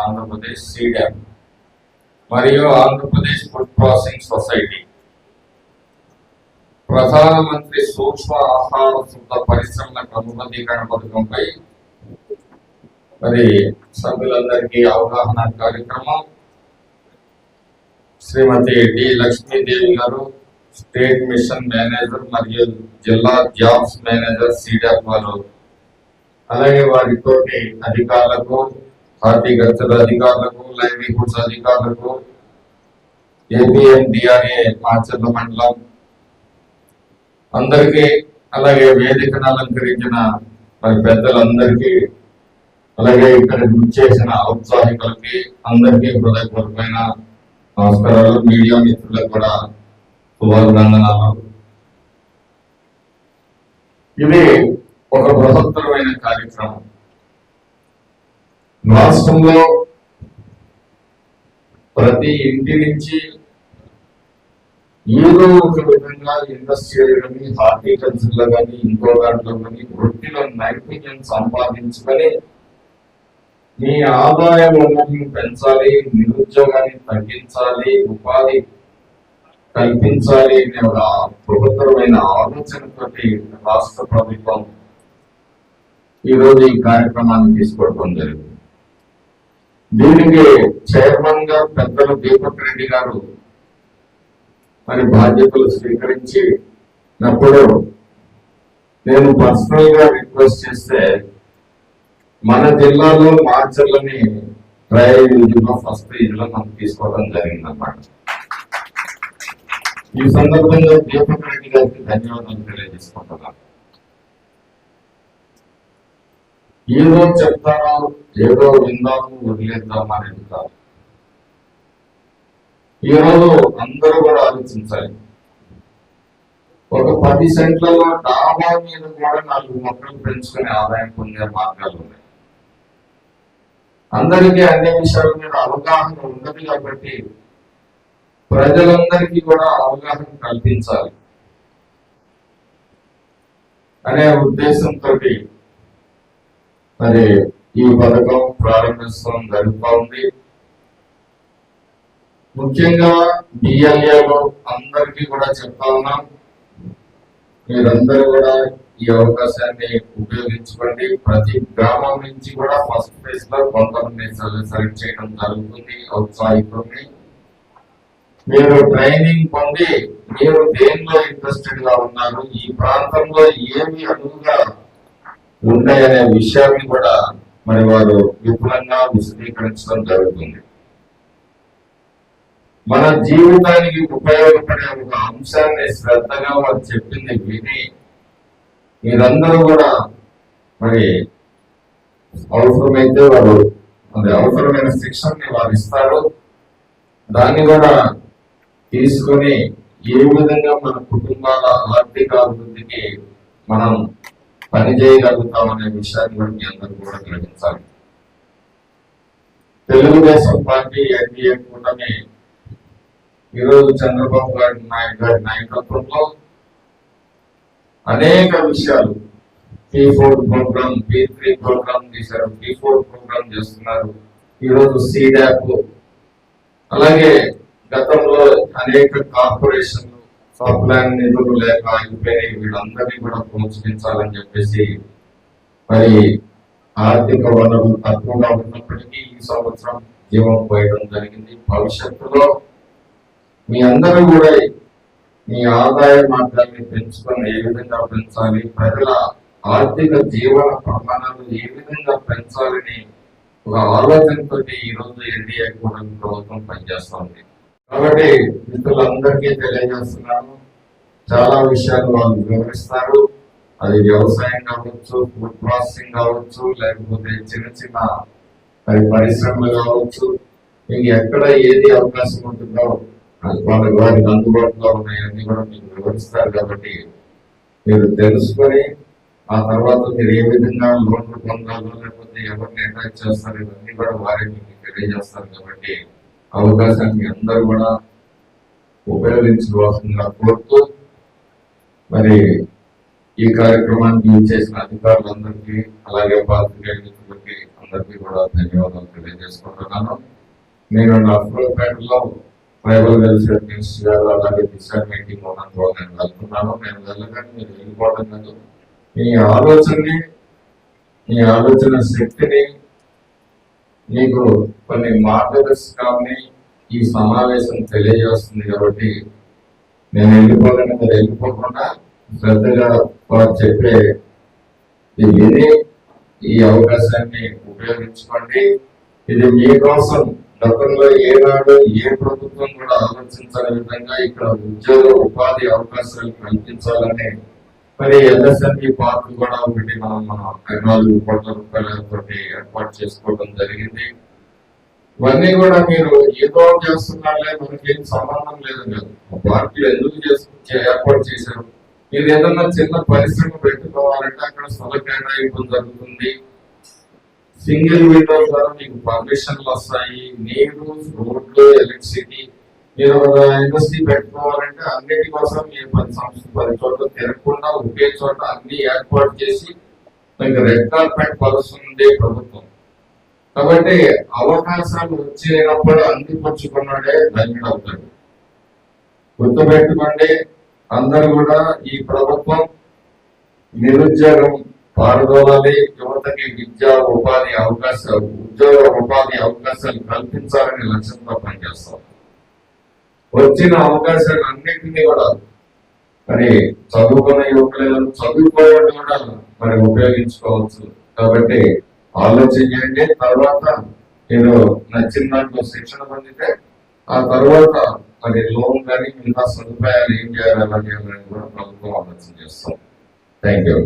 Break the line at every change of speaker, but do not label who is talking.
ఆంధ్రప్రదేశ్ సీడెమ్ మరియు Andhra Pradesh food processing society ప్రధానమంత్రి సూక్ష్మ ఆహార శుద్ధ పరిశ్రమల క్రమబద్ధీకరణ పథకంపై మరి సభ్యులందరికీ అవగాహన కార్యక్రమం. శ్రీమతి డి లక్ష్మీదేవి గారు, స్టేట్ మిషన్ మేనేజర్ మరియు జిల్లా జాబ్స్ మేనేజర్ సీడెమ్ వారు, అలాగే వారితోటి అధికారులకు, హార్టికల్చర్ అధికారులకు, లైవ్లీహుడ్స్ అధికారులకు, ఏపీఎం డిఆర్ఏ మాచర్ల మండలం అందరికీ, అలాగే వేదికను అలంకరించిన మరి పెద్దలందరికీ, అలాగే ఇక్కడ చేసిన ఔత్సాహికులకి అందరికీ హృదయపూర్వకమైన నమస్కారాలు. మీడియా మిత్రులకు కూడా శుభాభినందనాలు. ఇది ఒక బృహత్తరమైన కార్యక్రమం. రాష్ట్రంలో ప్రతి ఇంటి నుంచి ఏదో ఒక విధంగా ఇండస్ట్రియల్ కానీ, హార్టికల్చర్ లో కానీ, ఇంకో దాంట్లో కానీ వృత్తిలో నైపుణ్యం సంపాదించుకొని మీ ఆదాయ వనరులను పెంచాలి, నిరుద్యోగాన్ని తగ్గించాలి, ఉపాధి కల్పించాలి అనే ఒక బృహత్తరమైన ఆలోచనతోటి రాష్ట్ర ప్రభుత్వం ఈరోజు ఈ కార్యక్రమాన్ని తీసుకోవడం జరిగింది. దీనికి చైర్మన్ గా పెద్దలు దీపక్ రెడ్డి గారు మరి బాధ్యతలు స్వీకరించినప్పుడు నేను పర్సనల్ గా రిక్వెస్ట్ చేస్తే మన జిల్లాలో మార్చర్లని ట్రయల్ యూజ్లో ఫస్ట్ లో మనం తీసుకోవడం జరిగిందన్నమాట. ఈ సందర్భంగా దీపక్ రెడ్డి గారికి ధన్యవాదాలు తెలియజేసుకుంటున్నాను. ఏదో చెప్తారో, ఏదో విందాము, వదిలేద్దాం అనేది కాదు. ఈరోజు అందరూ కూడా ఆలోచించాలి. ఒక 10 సెంట్లలో డాబా మీద కూడా 4 మొక్కలు పెంచుకునే ఆదాయం పొందే మార్గాలు ఉన్నాయి. అందరికీ అన్ని విషయాల మీద అవగాహన ఉండదు కాబట్టి ప్రజలందరికీ కూడా అవగాహన కల్పించాలి అనే ఉద్దేశంతో మరి ఈ పథకం ప్రారంభించడం జరుగుతూ ఉంది. ముఖ్యంగా బిఎల్ఏలో అందరికీ కూడా చెప్తా ఉన్నాం, మీరందరూ కూడా ఈ అవకాశాన్ని ఉపయోగించుకోండి. ప్రతి గ్రామం నుంచి కూడా ఫస్ట్ ఫేజ్ లో కొంతమంది సెలెక్ట్ చేయడం జరుగుతుంది. ఔత్సాహికుల్ని మీరు ట్రైనింగ్ పొంది మీరు దేనిలో ఇంట్రెస్టెడ్ గా ఉన్నారు, ఈ ప్రాంతంలో ఏమి అనువుగా ఉన్నాయనే విషయాన్ని కూడా మరి వారు విపులంగా విశదీకరించడం జరుగుతుంది. మన జీవితానికి ఉపయోగపడే ఒక అంశాన్ని శ్రద్ధగా వారు చెప్పింది విని మీరందరూ కూడా మరి అవసరమైతే వారు మరి అవసరమైన శిక్షణని వారు ఇస్తారు. దాన్ని కూడా తీసుకొని ఏ విధంగా మన కుటుంబాల ఆర్థిక అభివృద్ధికి మనం పని చేయగలుగుతాం అనే విషయాన్ని కూడా మీ అందరూ కూడా గ్రహించాలి. తెలుగుదేశం పార్టీ ఎన్డీఏ కూటమి ఈరోజు చంద్రబాబు గారి నాయకత్వంలో అనేక విషయాలు P4 ప్రోగ్రామ్, P3 ప్రోగ్రామ్ చేశారు, P4 ప్రోగ్రామ్ చేస్తున్నారు. ఈరోజు సీడాప్, అలాగే గతంలో అనేక కార్పొరేషన్లు సప్లాన్ నిధులు లేక అయిపోయినాయి. వీళ్ళందరినీ కూడా ప్రోత్సహించాలని చెప్పేసి మరి ఆర్థిక వనరులు తక్కువగా ఉన్నప్పటికీ ఈ సంవత్సరం జీవం పోయడం జరిగింది. భవిష్యత్తులో మీ అందరూ కూడా మీ ఆదాయ మార్గాన్ని పెంచుకొని ఏ విధంగా పెంచాలి, ప్రజల ఆర్థిక జీవన ప్రమాణాలు ఏ విధంగా పెంచాలని ఒక ఆలోచనతో ఈ రోజు ఎన్డీఏ కూడా ప్రభుత్వం పనిచేస్తా ఉంది. కాబట్టి మిత్రులందరికీ తెలియజేస్తున్నాను, చాలా విషయాలు వాళ్ళు వివరిస్తారు. అది వ్యవసాయం కావచ్చు, ఫుడ్ ప్రాసెసింగ్ కావచ్చు, లేకపోతే చిన్న చిన్న పరిశ్రమలు కావచ్చు, మీకు ఎక్కడ ఏది అవకాశం ఉంటుందో వాళ్ళ వారికి అందుబాటులో ఉన్నాయన్నీ కూడా మీకు వివరిస్తారు. కాబట్టి మీరు తెలుసుకొని ఆ తర్వాత మీరు ఏ విధంగా లోన్లు పొందాలో, లేకపోతే ఎవరిని అటాచ్ చేస్తారు, ఇవన్నీ కూడా వారే మీకు తెలియజేస్తారు. కాబట్టి అవకాశాన్ని అందరూ కూడా ఉపయోగించుకోవాల్సిందిగా కోరుతూ మరి ఈ కార్యక్రమానికి చేసిన అధికారులందరికీ అలాగే పాత్రికేయుల మిత్రులకి అందరికీ కూడా ధన్యవాదాలు తెలియజేసుకుంటున్నాను. నేను నర్సరావుపేటలో ట్రైబల్ వెల్ఫేర్ మినిస్టర్ గారు అలాగే దిశ మీటింగ్ ఉన్నందులో నేను వెళ్తున్నాను. నేను వెళ్ళగానే మీరు వెళ్ళిపోవడం కాదు, మీ ఆలోచన శక్తిని మీకు కొన్ని మార్గదర్శకాలని ఈ సమావేశం తెలియజేస్తుంది. కాబట్టి నేను వెళ్ళిపోగానే మీరు వెళ్ళిపోకుండా శ్రద్ధగా వారు చెప్పే విని ఈ అవకాశాన్ని ఉపయోగించుకోండి. ఇది మీకోసం గతంలో ఏనాడు ఏ ప్రభుత్వం కూడా ఆలోచించని విధంగా ఇక్కడ ఉద్యోగ ఉపాధి అవకాశాలు కల్పించాలని మరి ఎల్ఎస్ఎంఈ పార్క్ కూడా ఒకటి మనం 4 కోట్ల రూపాయలతో ఏర్పాటు చేసుకోవడం జరిగింది. ఇవన్నీ కూడా మీరు ఏదో చేస్తున్నారులే, మనకేం సంబంధం లేదు కదా. పార్కులు ఎందుకు ఏర్పాటు చేశారు? మీరు ఏదన్నా చిన్న పరిశ్రమ పెట్టుకోవాలంటే అక్కడ స్థల కేటాయింపు జరుగుతుంది. సింగిల్ విండో ద్వారా మీకు పర్మిషన్లు వస్తాయి, నీరు, రోడ్లు, ఎలక్ట్రిసిటీ. మీరు ఒక ఇండస్ట్రీ పెట్టుకోవాలంటే అన్నిటి కోసం మీరు 10 చోట్ల తిరగకుండా ఒకే చోట అన్ని ఏర్పాటు చేసి మీకు రెడ్ కార్పెట్ పరుస్తుంది ప్రభుత్వం. కాబట్టి అవకాశాలు వచ్చినప్పుడు అందిపుచ్చుకున్నాడే ధన్యుడవుతాడు. గుర్తుపెట్టుకోండి, అందరూ కూడా ఈ ప్రభుత్వం నిరుద్యోగం పారదోలాలి, యువతకి ఉద్యోగ ఉపాధి అవకాశాలు కల్పించాలని లక్ష్యంతో పనిచేస్తాం. వచ్చిన అవకాశాలు అన్నింటినీ కూడా మరి చదువుకున్న యువకులను చదువుకోవడం కూడా మరి ఉపయోగించుకోవచ్చు. కాబట్టి ఆలోచన చేయండి. తర్వాత మీరు నచ్చిన దాంట్లో శిక్షణ పొందితే ఆ తర్వాత మరి లోన్ కానీ మిగతా సదుపాయాలు ఏం చేయాలి ఎలా చేయాలని కూడా ప్రభుత్వం ఆలోచన చేస్తాం. Thank you.